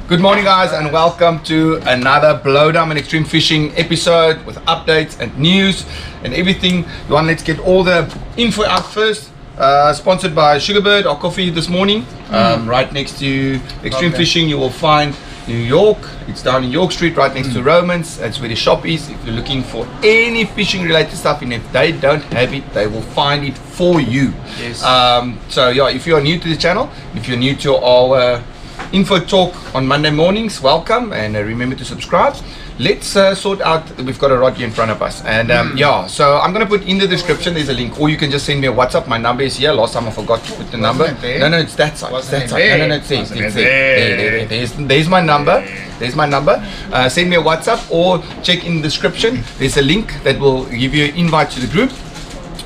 Good morning, guys, and welcome to another Bloudam and Extreme Fishing episode with updates and news and everything. Let's get all the info out first. Sponsored by Sugarbird, our coffee this morning. Right next to Extreme Fishing, you will find New York. It's down in York Street, right next to Romans. That's where the shop is. If you're looking for any fishing related stuff, and if they don't have it, they will find it for you. Yes. So yeah, if you're new to the channel, if you're new to our info talk on Monday mornings, welcome, and remember to subscribe. Let's sort out, we've got a rod here in front of us, and yeah, so I'm going to put in the description, there's a link, or you can just send me a WhatsApp. My number is here. Last time I forgot to put the number. No, it's that side. It's that side. No, it's there. There's my number. There's my number. Send me a WhatsApp or check in the description. There's a link that will give you an invite to the group.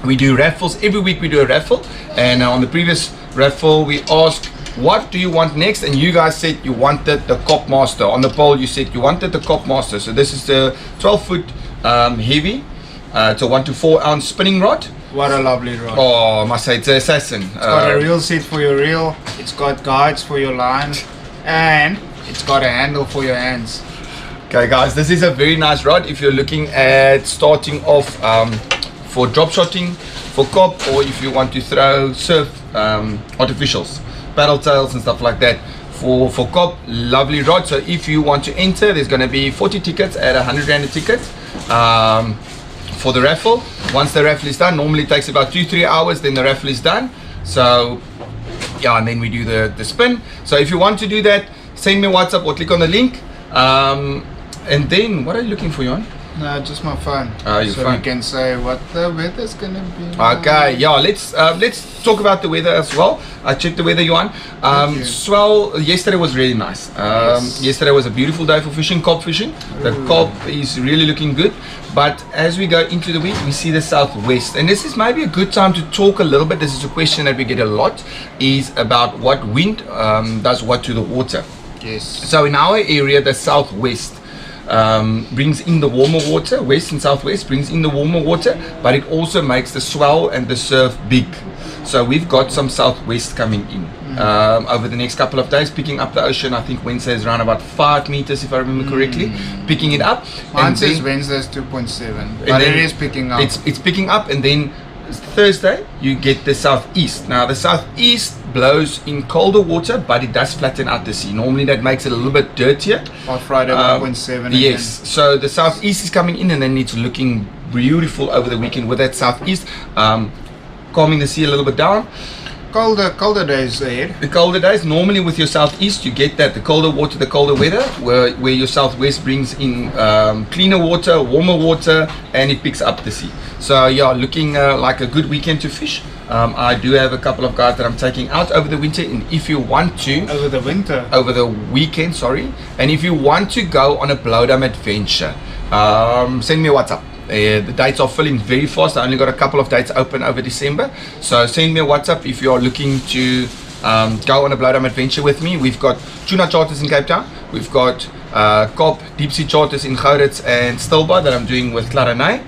We do raffles. Every week we do a raffle, and on the previous raffle we asked, what do you want next? And you guys said you wanted the Cop Master. On the poll you said you wanted the Cop Master. So this is the 12-foot heavy. It's a 1 to 4 ounce spinning rod. What a lovely rod. Oh, I must say, it's an assassin. It's got a reel set for your reel. It's got guides for your line. And it's got a handle for your hands. Okay guys, this is a very nice rod if you're looking at starting off for drop shotting, for cop, or if you want to throw surf artificials, paddle tails and stuff like that. For cop, lovely rod. So if you want to enter, there's going to be 40 tickets at 100 Rand a ticket for the raffle. Once the raffle is done, normally it takes about 2-3 hours, then the raffle is done. So yeah, and then we do the spin. So if you want to do that, send me a WhatsApp or click on the link. And then, what are you looking for, Jan? No, just my phone. Your so phone. we can say what the weather's gonna be. Okay, yeah, let's talk about the weather as well. I checked the weather, Johan. Swell yesterday was really nice. Yes. Yesterday was a beautiful day for fishing, cop fishing. The cop is really looking good. But as we go into the week, we see the southwest, and this is maybe a good time to talk a little bit. This is a question that we get a lot, is about what wind does what to the water. Yes. So in our area, the southwest brings in the warmer water. West and southwest brings in the warmer water, but it also makes the swell and the surf big. So we've got some southwest coming in over the next couple of days, picking up the ocean. I think Wednesday is around about 5 meters, if I remember correctly, picking it up. Mine says Wednesday's 2.7, but it is picking up. It's picking up, and then Thursday you get the southeast. Now the southeast blows in colder water, but it does flatten out the sea. Normally that makes it a little bit dirtier. On Friday 1.7 again. Yes, so the southeast is coming in, and then it's looking beautiful over the weekend with that southeast, calming the sea a little bit down. Colder days ahead. The colder days, normally with your southeast you get that, the colder water, the colder weather, where your southwest brings in cleaner water, warmer water, and it picks up the sea. So yeah, looking like a good weekend to fish. I do have a couple of guys that I'm taking out over the winter, and if you want to over the weekend, and if you want to go on a Bloudam adventure, send me a WhatsApp. The dates are filling very fast. I only got a couple of dates open over December, so send me a WhatsApp if you are looking to go on a Bloudam adventure with me. We've got tuna charters in Cape Town, we've got Cop deep sea charters in Gouritz and Stilbaai that I'm doing with Clarenay.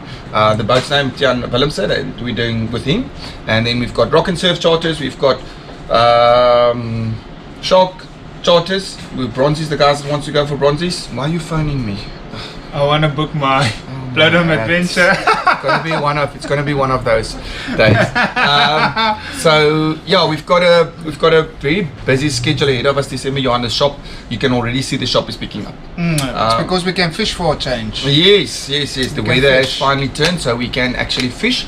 The boat's name Tian Willemse that we're doing with him, and then we've got rock and surf charters, we've got shark charters with bronzies. The guys that wants to go for bronzies. Why are you phoning me? I want to book my Bloudam adventure. It's gonna be one of those days. So yeah, we've got a very busy schedule ahead of us. December, you're on the shop. You can already see the shop is picking up. It's because we can fish for a change. Yes. The weather has finally turned, so we can actually fish.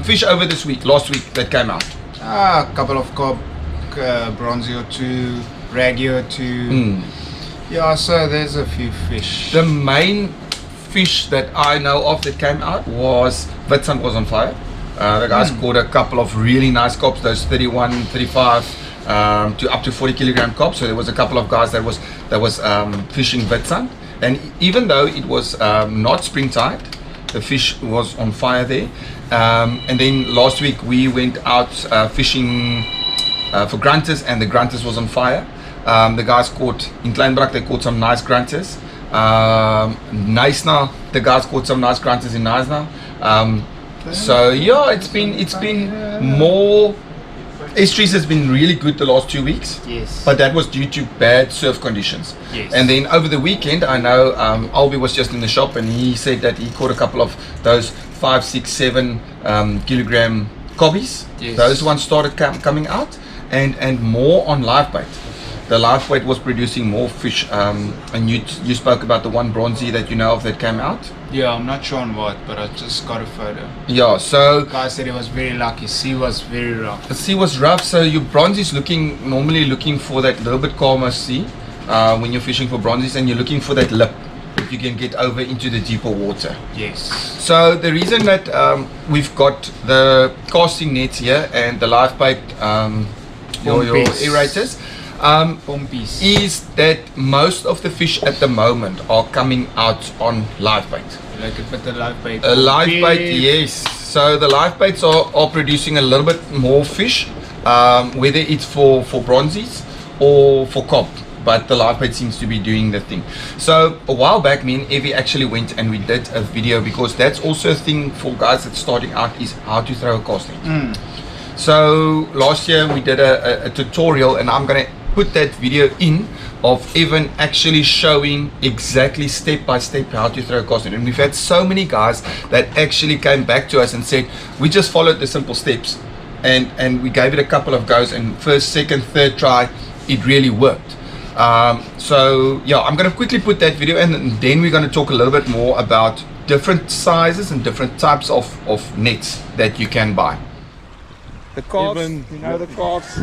Fish over this week, last week that came out. A couple of cob, bronzy or two, raggy or two. Yeah, so there's a few fish. The main fish that I know of that came out was Vitsand was on fire. The guys caught a couple of really nice cops, those 31, 35 to up to 40 kilogram cops. So there was a couple of guys that was fishing Vitsand, and even though it was not springtide, the fish was on fire there. And then last week we went out fishing for grunters, and the grunters was on fire. The guys caught in Kleinbrak, they caught some nice grunters. Neisner, the guys caught some nice grunters in Neisner. So yeah, it's been more Estuaries has been really good the last 2 weeks. Yes. But that was due to bad surf conditions. Yes. And then over the weekend, I know Albie was just in the shop and he said that he caught a couple of those 5, 6, 7 kilogram cobbies. Yes. Those ones started coming out, and more on live bait. The live bait was producing more fish. And you spoke about the one bronzy that you know of that came out. Yeah, I'm not sure on what, but I just got a photo. Yeah, so Guy said he was very lucky. Sea was very rough. the sea was rough, so your bronzies normally looking for that little bit calmer sea when you're fishing for bronzies, and you're looking for that lip that you can get over into the deeper water. Yes. So the reason that we've got the casting nets here and the live bait, your Pompies. aerators, Pompies. is that most of the fish at the moment are coming out on live bait. Like it with the live bait. A live bait, yes. So the live baits are producing a little bit more fish, whether it's for bronzies or for cob. But the live bait seems to be doing the thing. So a while back, me and Evie actually went and we did a video, because that's also a thing for guys that's starting out, is how to throw a cast net. So last year we did a tutorial, and I'm gonna put that video in of Evan actually showing exactly step by step how to throw a cast net. And we've had so many guys that actually came back to us and said, we just followed the simple steps and we gave it a couple of goes, and first, second, third try, it really worked. So yeah, I'm going to quickly put that video in, and then we're going to talk a little bit more about different sizes and different types of nets that you can buy. The calves, you know the calves.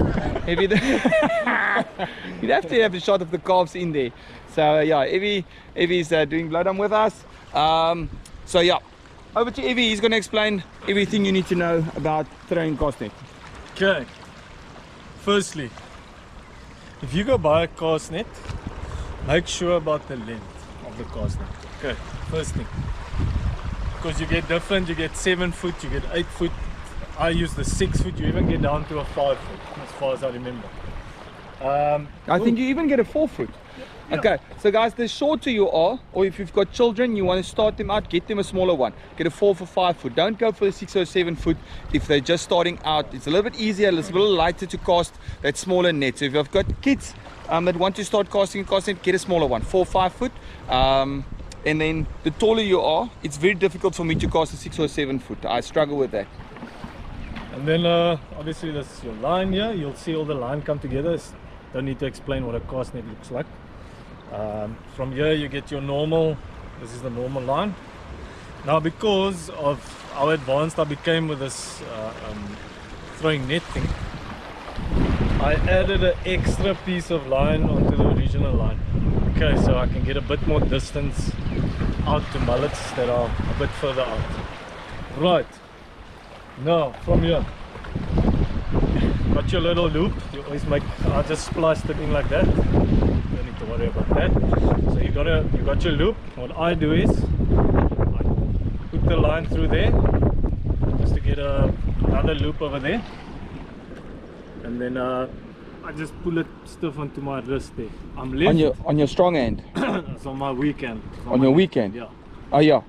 You'd have to have a shot of the calves in there. So yeah, Evie's doing Bloudam with us. So yeah, over to Evie. He's going to explain everything you need to know about throwing cast net. Okay, firstly, if you go buy a cast net, make sure about the length of the cast net. Okay, first thing, because you get different, you get 7 foot, you get 8 foot. I use the 6 foot, you even get down to a 5 foot, as far as I remember. I think you even get a 4 foot. Yeah. Okay, so guys, the shorter you are, or if you've got children, you want to start them out, get them a smaller one. Get a 4 for 5 foot. Don't go for the 6 or 7 foot if they're just starting out. It's a little bit easier, it's a little lighter to cast that smaller net. So if you've got kids that want to start casting a cast net, get a smaller one, 4 or 5 foot. And then the taller you are, it's very difficult for me to cast a 6 or 7 foot. I struggle with that. And then obviously this is your line here, you'll see all the line come together. Don't need to explain what a cast net looks like. From here you get your normal, this is the normal line. Now because of how advanced I became with this throwing net thing, I added an extra piece of line onto the original line. Okay, so I can get a bit more distance out to mullets that are a bit further out. Right, now from here, got your little loop, you always make, I just spliced it in like that. Don't need to worry about that. So you got your loop. What I do is I put the line through there just to get another loop over there, and then I just pull it stiff onto my wrist there. I'm left On your strong hand. it's on my weak hand. On your weak hand? Yeah. Oh yeah.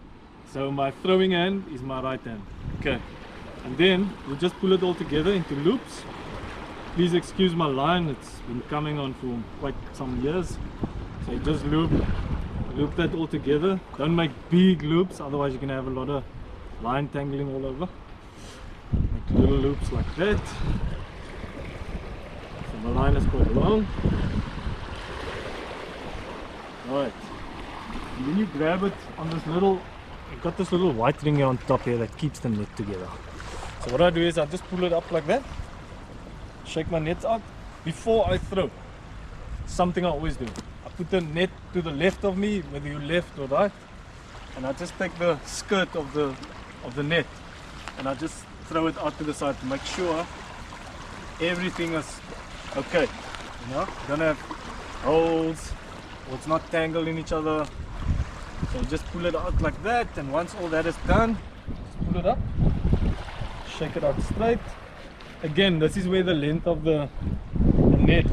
So my throwing hand is my right hand. Okay. And then we just pull it all together into loops. Please excuse my line, it's been coming on for quite some years. So you just loop that all together. Don't make big loops, otherwise you're going to have a lot of line tangling all over. Make little loops like that. So my line is quite long. Alright. And then you grab it on this little, you've got this little white ring here on top here that keeps the net together. So what I do is I just pull it up like that. Shake my nets out before I throw. Something I always do. I put the net to the left of me, whether you left or right, and I just take the skirt of the net and I just throw it out to the side to make sure everything is okay. You know, don't have holes or it's not tangled in each other. So you just pull it out like that, and once all that is done, just pull it up, shake it out straight. Again, this is where the length of the net,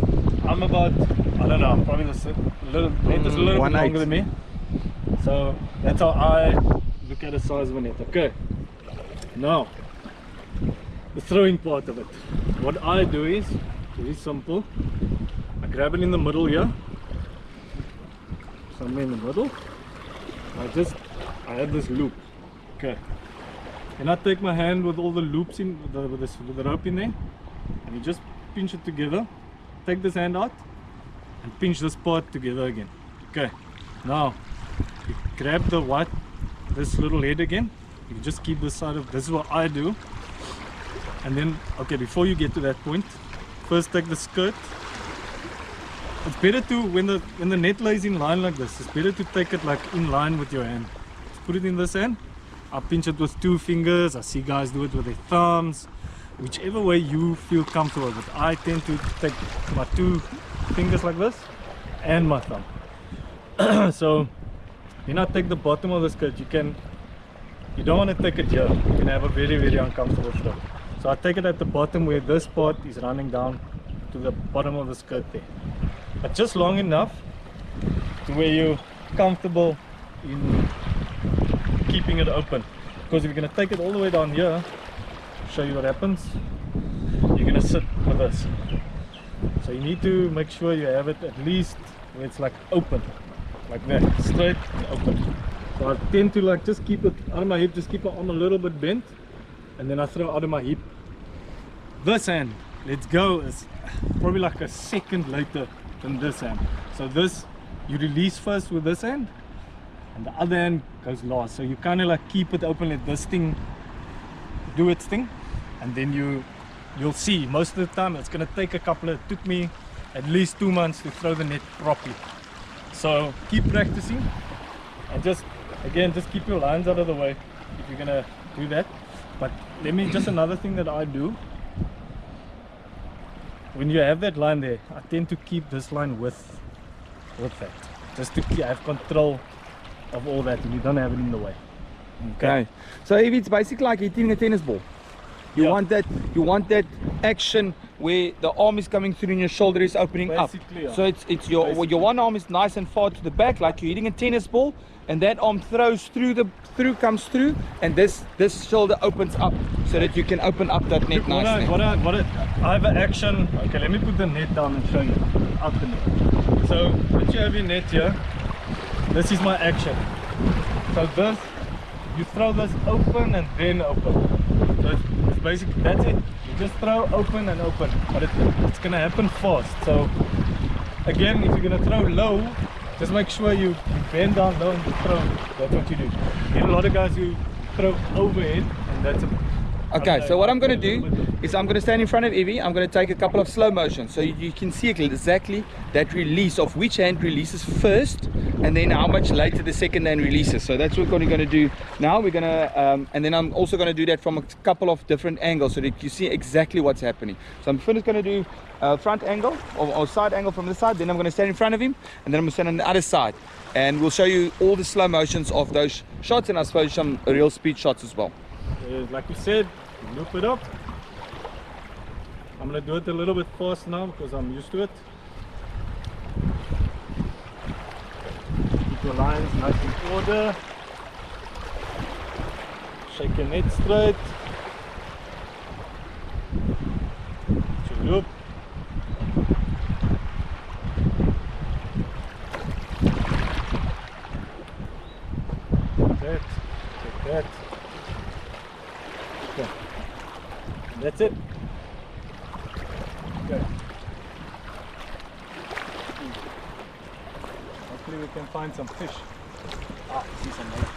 I'm about, I don't know, I'm probably net is a little bit longer than me. So that's how I look at the size of a net. Okay, now the throwing part of it. what I do is very simple. I grab it in the middle here, somewhere in the middle. I have this loop. Okay. And I take my hand with all the loops in with the rope in there, and you just pinch it together. Take this hand out and pinch this part together again. Okay. Now you grab this little head again. You just keep this side of. This is what I do. And then, okay, before you get to that point, first take the skirt. It's better to, when the net lays in line like this, it's better to take it like in line with your hand. Just put it in this hand. I pinch it with 2 fingers. I see guys do it with their thumbs. Whichever way you feel comfortable with. I tend to take my 2 fingers like this and my thumb. So then I take the bottom of the skirt. You don't want to take it here. You can have a very, very uncomfortable stroke. So I take it at the bottom where this part is running down to the bottom of the skirt there. But just long enough to where you're comfortable in keeping it open. Because if you're going to take it all the way down here, I'll show you what happens. You're going to sit with this. So you need to make sure you have it at least where it's like open. Like that, straight and open. So I tend to like just keep it out of my hip, just keep my arm a little bit bent. And then I throw out of my hip. This hand, let's go, is probably like a second later than this hand. So this, you release first with this hand, and the other hand goes last. So you kind of like keep it open, let this thing do its thing, and then you'll see most of the time it's going to take it took me at least 2 months to throw the net properly. So keep practicing, and just keep your lines out of the way if you're going to do that. But just another thing that I do, when you have that line there, I tend to keep this line with that, just to have control of all that, and you don't have it in the way. Okay. So if it's basically like hitting a tennis ball, you want that action where the arm is coming through and your shoulder is opening basically, up. So it's your one arm is nice and far to the back, like you're hitting a tennis ball, and that arm comes through, and this shoulder opens up so that you can open up that net nicely. I have an action. Okay, let me put the net down and show you up the net. So once you have your net here, this is my action. So this, you throw this open and then open. So it's basically, that's it. You just throw open and open, but it's gonna happen fast. So again, if you're gonna throw low, just make sure you bend down low and you throw. That's what you do. You get a lot of guys who throw overhead, and that's a Okay, so what I'm going to do is I'm going to stand in front of Evie. I'm going to take a couple of slow motions so you can see exactly that release of which hand releases first, and then how much later the second hand releases. So that's what we're going to do now. We're going to and then I'm also going to do that from a couple of different angles so that you see exactly what's happening. So I'm first going to do front angle or side angle from this side, then I'm going to stand in front of him, and then I'm going to stand on the other side, and we'll show you all the slow motions of those shots, and I suppose some real speed shots as well. Like we said, loop it up. I'm going to do it a little bit fast now because I'm used to it. Keep your lines nice in order. Shake your net straight. Loop. Take that. Okay. That's it. Okay. Hopefully we can find some fish. Ah, I see some there.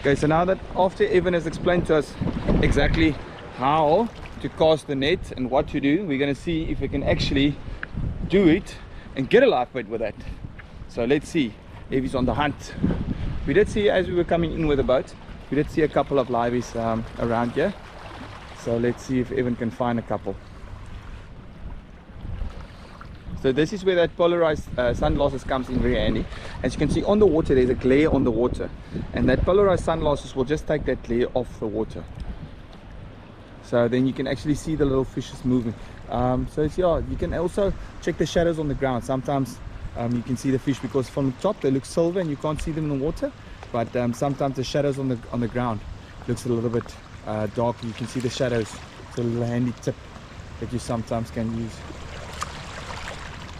Okay, so now that after Evan has explained to us exactly how to cast the net and what to do, we're going to see if we can actually do it and get a live bait with that. So let's see if he's on the hunt. We did see as we were coming in with the boat We did see a couple of liveys around here, so let's see if Evan can find a couple. So this is where that polarized sunglasses comes in very handy. As you can see on the water, there's a glare on the water, and that polarized sunglasses will just take that glare off the water. So then you can actually see the little fishes moving. So it's, yeah, you can also check the shadows on the ground. Sometimes you can see the fish because from the top they look silver and you can't see them in the water. But sometimes the shadows on the ground looks a little bit dark. You can see the shadows. It's a little handy tip that you sometimes can use.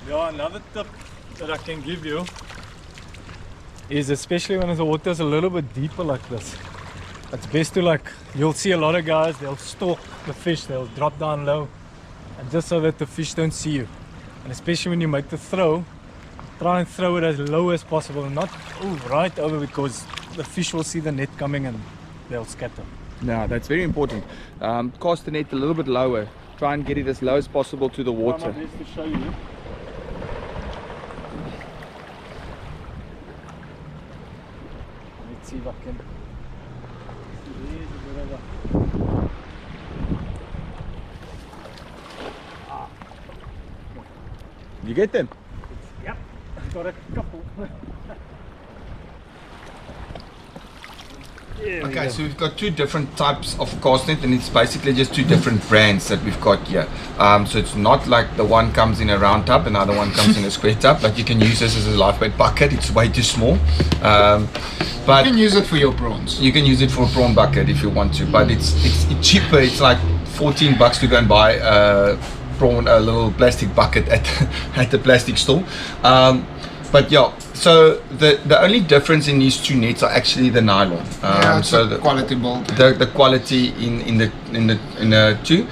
Yeah, another tip that I can give you is, especially when the water is a little bit deeper like this, it's best to, like, you'll see a lot of guys, they'll stalk the fish, they'll drop down low, and just so that the fish don't see you. And especially when you make the throw, try and throw it as low as possible, not right over, because the fish will see the net coming and they'll scatter. No, that's very important. Cast the net a little bit lower. Try and get it as low as possible to the water. Try my best to show you. Let's see if I can. There's a bit of a... You get them? Yep, I've got a couple. Okay, so we've got two different types of cast net, and it's basically just two different brands that we've got here. So it's not like the one comes in a round tub and the other one comes in a square tub, but you can use this as a lifebait bucket. It's way too small. But you can use it for your prawns. You can use it for a prawn bucket if you want to, but it's cheaper. It's like $14 to go and buy a little plastic bucket at the plastic store. But yeah, so the only difference in these two nets are actually the nylon. Yeah, so the quality build. The quality in the two.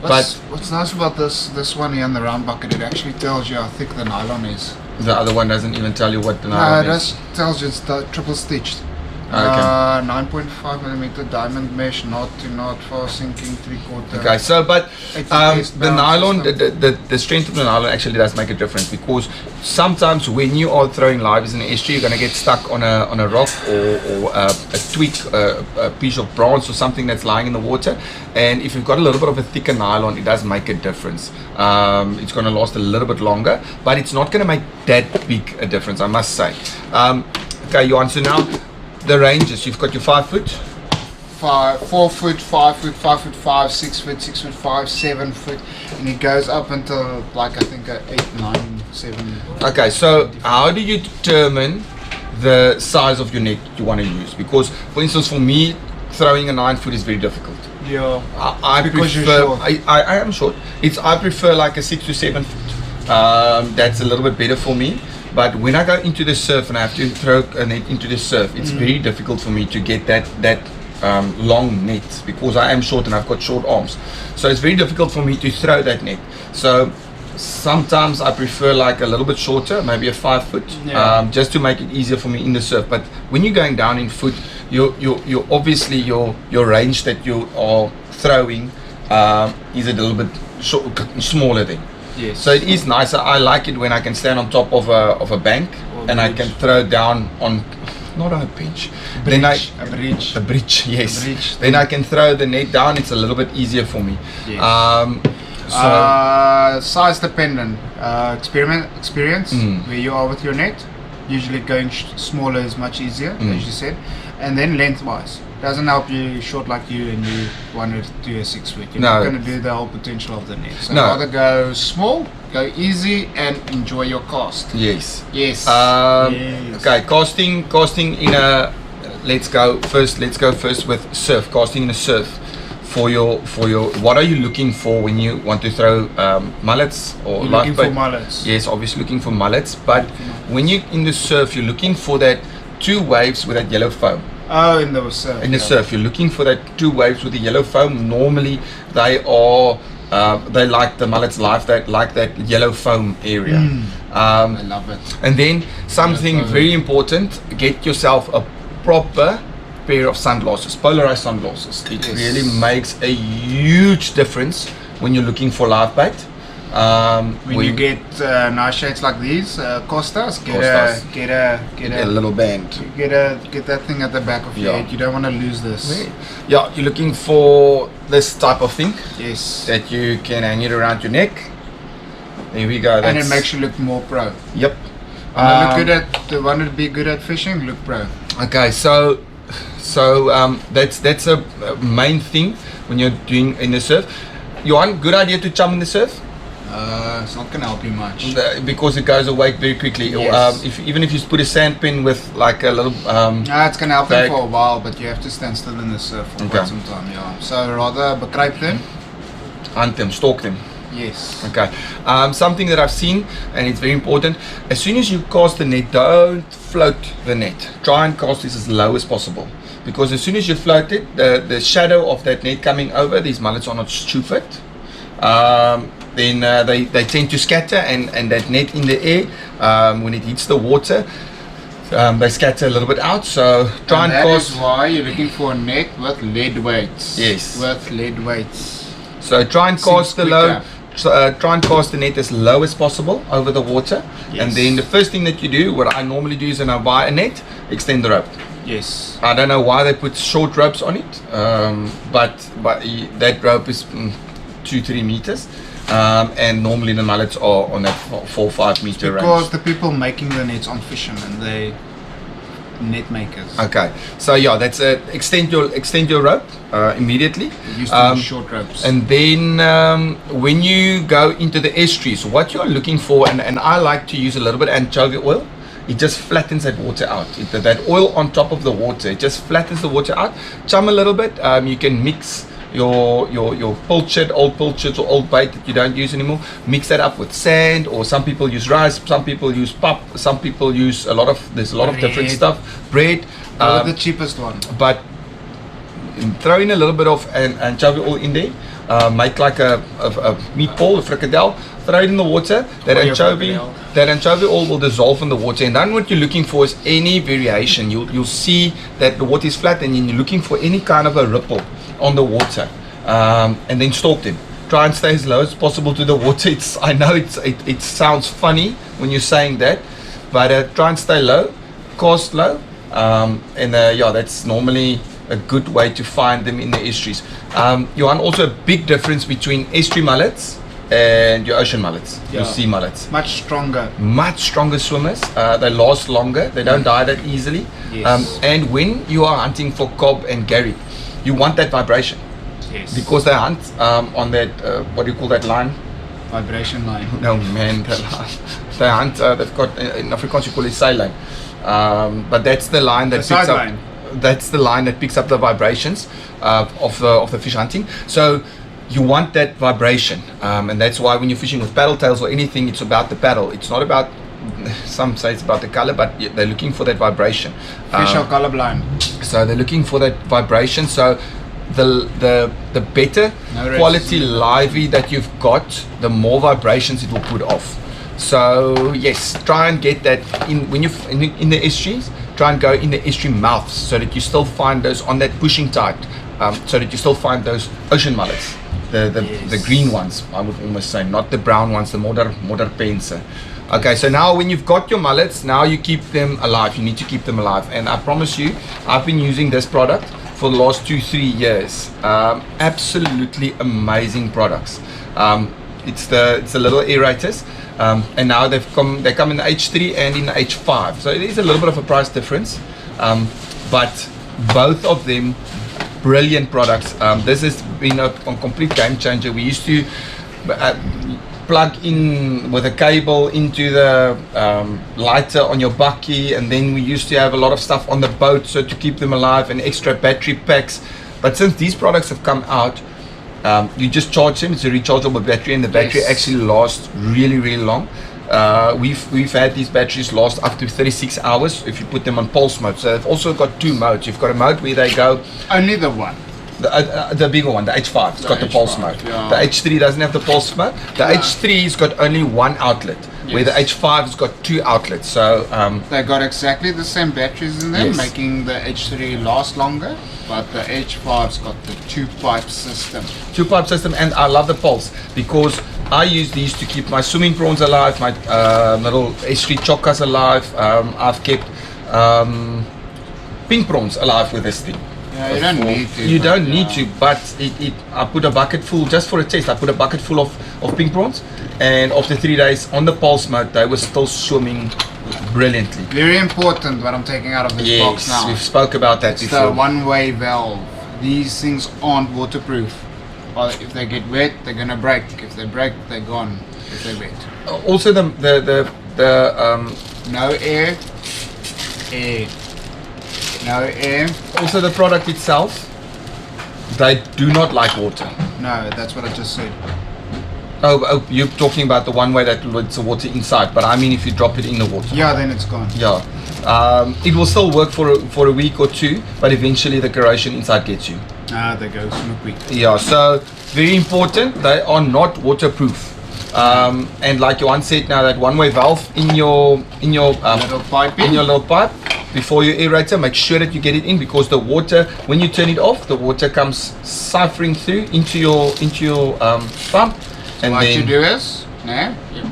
What's nice about this one here in the round bucket, it actually tells you how thick the nylon is. The other one doesn't even tell you what the nylon is. No, it tells you it's triple stitched. Okay. 9.5 millimeter diamond mesh, knot to knot, fast sinking, 3/4. Okay, so but the nylon, system. the strength of the nylon actually does make a difference, because sometimes when you are throwing liveys in the estuary, you're going to get stuck on a rock or a twig, a piece of bronze or something that's lying in the water, and if you've got a little bit of a thicker nylon, it does make a difference. It's going to last a little bit longer, but it's not going to make that big a difference, I must say. Okay, Johan, so now the ranges, you've got your 5 foot, 4 foot, 5 foot, 5 foot 5, 6 foot, 6 foot 5, 7 foot, and it goes up until like I think 8, 9, 7. Okay, so how do you determine the size of your net you want to use? Because for instance, for me, throwing a 9 foot is very difficult. Yeah, I because prefer, you're short. I am short. I prefer like a 6 to 7 foot. That's a little bit better for me. But when I go into the surf and I have to throw a net into the surf, it's very difficult for me to get that long net, because I am short and I've got short arms. So it's very difficult for me to throw that net. So sometimes I prefer like a little bit shorter, maybe a 5 foot, just to make it easier for me in the surf. But when you're going down in foot, you obviously your range that you are throwing is a little bit smaller then. Yes. So it is nicer. I like it when I can stand on top of a bank and I can throw down on, not on a bench. A bridge, yes. A bridge. Then I can throw the net down. It's a little bit easier for me. Yes. Size dependent. Experience where you are with your net. Usually going smaller is much easier, as you said, and then lengthwise. Doesn't help you short like you and you want to do a 6 foot. You're not going to do the whole potential of the net. So rather go small, go easy, and enjoy your cast. Yes. Yes. Okay, casting in a. Let's go first with surf. Casting in a surf. For your, what are you looking for when you want to throw mullets or you're looking for mullets? Yes, obviously looking for mullets. But when you're in the surf, you're looking for that 2 waves with that yellow foam. Oh, in the surf. In the surf, you're looking for that 2 waves with the yellow foam. Normally, they like the mullets like that yellow foam area. I love it. And then something very important: get yourself a proper pair of sunglasses, polarized sunglasses. It really makes a huge difference when you're looking for live bait. When you get nice shades like these, Costas, get a little band. get that thing at the back of your head. You don't want to lose this. Yeah, you're looking for this type of thing. Yes. That you can hang it around your neck. There we go. And it makes you look more pro. Yep. Want to be good at fishing? Look pro. Okay, so that's a main thing when you're doing in the surf. Johan, good idea to chum in the surf. It's not gonna help you much because it goes away very quickly. Yes. Even if you put a sand pin with like a little it's gonna help them for a while, but you have to stand still in the surf for quite some time. Yeah. So rather bekruip them, hunt them, stalk them. Yes. Okay. Something that I've seen, and it's very important. As soon as you cast the net, don't float the net. Try and cast this as low as possible, because as soon as you float it, the shadow of that net coming over, these mullets are not stupid. Then they tend to scatter, and that net in the air, when it hits the water, they scatter a little bit out. So try and cast. That is why you're looking for a net with lead weights. Yes. With lead weights. So try and cast the low. Try and cast the net as low as possible over the water. Yes. And then the first thing that you do, what I normally do is when I buy a net, extend the rope. Yes. I don't know why they put short ropes on it, but that rope is 2-3 meters, and normally the mullets are on that 4-5 meter range. Because the people making the nets aren't fishermen, they net makers. Okay, so yeah, that's extend your rope immediately. Use short ropes. And then when you go into the estuaries, what you're looking for, and I like to use a little bit of anchovy oil. It just flattens that water out. That oil on top of the water, it just flattens the water out. Chum a little bit. You can mix your pilchard, old pilchards or old bait that you don't use anymore. Mix that up with sand, or some people use rice, some people use pap, some people use there's a lot of different stuff. Bread. The cheapest one. But throw in a little bit of anchovy oil in there. Make like a meatball, a fricadelle. Throw it in the water. That anchovy oil will dissolve in the water, and then what you're looking for is any variation. You'll see that the water is flat, and you're looking for any kind of a ripple on the water, and then stalk them. Try and stay as low as possible to the water. I know it sounds funny when you're saying that, but try and stay low, cast low, and that's normally a good way to find them in the estuaries. Johan, also a big difference between estuary mullets and your ocean mullets, your sea mullets. Much stronger swimmers. They last longer. They don't die that easily. Yes. And when you are hunting for cob and garry, you want that vibration. Yes. Because they hunt on that what do you call that line? Vibration line. No man, that line. They hunt. They've got in Afrikaans you call it sail line, but that's the line that picks up. Sideline. That's the line that picks up the vibrations of the fish hunting. So you want that vibration, and that's why when you're fishing with paddle tails or anything, it's about the paddle. It's not about, some say it's about the color, but they're looking for that vibration. Fish are colorblind. So they're looking for that vibration. So the better quality livey that you've got, the more vibrations it will put off. So yes, try and get that in when you're in the estuaries. Try and go in the estuary mouths so that you still find those on that pushing tide, so that you still find those ocean mullets, the green ones. I would almost say, not the brown ones, the moderpense. Okay, so now when you've got your mullets, now you keep them alive. You need to keep them alive, and I promise you, I've been using this product for the last 2-3 years. Absolutely amazing products. It's the little aerators. And now they come in the H3 and in the H5, so it is a little bit of a price difference, but both of them brilliant products. This has been a complete game changer. We used to plug in with a cable into the lighter on your bucky, and then we used to have a lot of stuff on the boat so to keep them alive, and extra battery packs. But since these products have come out, you just charge them. It's a rechargeable battery, and the battery actually lasts really long. We've had these batteries last up to 36 hours if you put them on pulse mode. So they've also got 2 modes. You've got a mode where they go only the one, the bigger one, the H5. It's got the pulse mode. Yeah. The H3 doesn't have the pulse mode. The H3's got only 1 outlet, where the H5 has got 2 outlets. So they got exactly the same batteries in them, Yes. making the H3 last longer. But the H5's got the 2-pipe system. 2-pipe system, and I love the pulse because I use these to keep my swimming prawns alive, my little estuary chockas alive. I've kept pink prawns alive with this thing. Yeah, you don't need to. You but, don't need to, but I put a bucket full, just for a test, I put a bucket full of pink prawns, and after 3 days on the pulse mode, they were still swimming brilliantly. Very important what I'm taking out of this box Yes, now. we've spoke about that It's before. the one-way valve. These things aren't waterproof. Or if they get wet, they're gonna break. If they break, they're gone. If they're wet. Also the No air. Air. No air. also the product itself, they do not like water. No, that's what I just said. Oh, you're talking about the one way that lets the water inside, but I mean if you drop it in the water. Yeah, then it's gone. Yeah. It will still work for a week or two, but eventually the corrosion inside gets you. Ah, there goes Snoopy. Yeah, so very important, they are not waterproof. And like Johan said, now that one-way valve in your Little pipe in your little pipe before your aerator, make sure that you get it in, because the water, when you turn it off, the water comes siphoning through into your pump. And What then you do is, you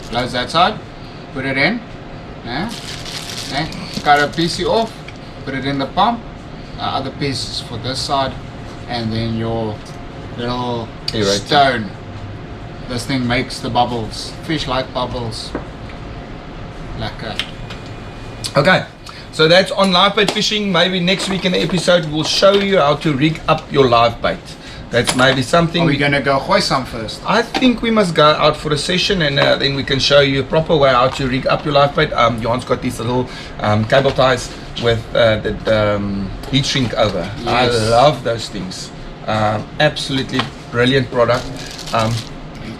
close that side, put it in, cut a piece off, put it in the pump, other pieces for this side, and then your little Aerator. stone. This thing makes the bubbles, fish like bubbles. Lekker. Okay, so that's on live bait fishing. Maybe next week in the episode we'll show you how to rig up your live bait. That's maybe something. Are we gonna go hoist some first? I think we must go out for a session, and then we can show you a proper way how to rig up your live bait. Johan's got these little cable ties with the heat shrink over. Yes. I love those things. Absolutely brilliant product.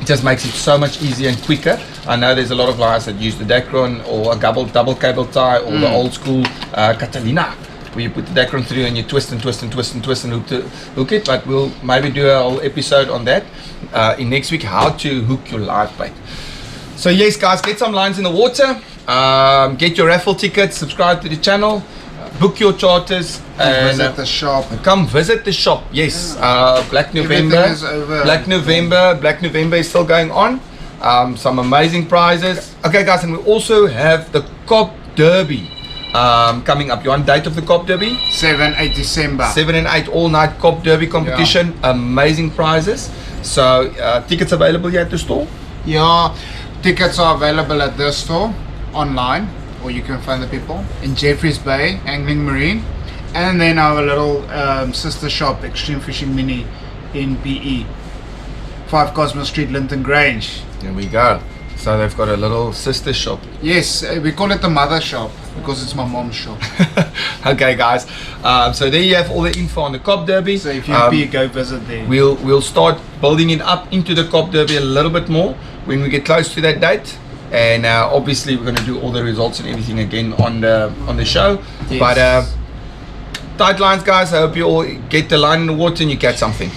It just makes it so much easier and quicker. I know there's a lot of guys that use the Dacron or a double cable tie, or the old school Catalina, where you put the Dacron through and you twist and hook it. But we'll maybe do a whole episode on that in next week, how to hook your live bait. So yes guys, get some lines in the water, get your raffle tickets, subscribe to the channel, book your charters, and Visit the shop. come visit the shop. Yes, Black November. Everything is over. Black November is still going on. Some amazing prizes. Okay, guys, and we also have the Cop Derby coming up. You want date of the Cop Derby? 7-8 December. 7 and 8 all-night Cop Derby competition. Amazing prizes. So tickets available here at the store. Yeah, tickets are available at the store, online, or you can find the people in Jeffreys Bay, Angling Marine, and then our little sister shop, Extreme Fishing Mini, in PE, 5 Cosmo Street, Linton Grange. There we go. So they've got a little sister shop. Yes, we call it the mother shop because it's my mom's shop. Okay, guys. So there you have all the info on the Cop Derby. So if you go visit there. We'll start building it up into the Cop Derby a little bit more when we get close to that date, and obviously we're going to do all the results and everything again on the show. Yes. But tight lines, guys. I hope you all get the line in the water and you catch something.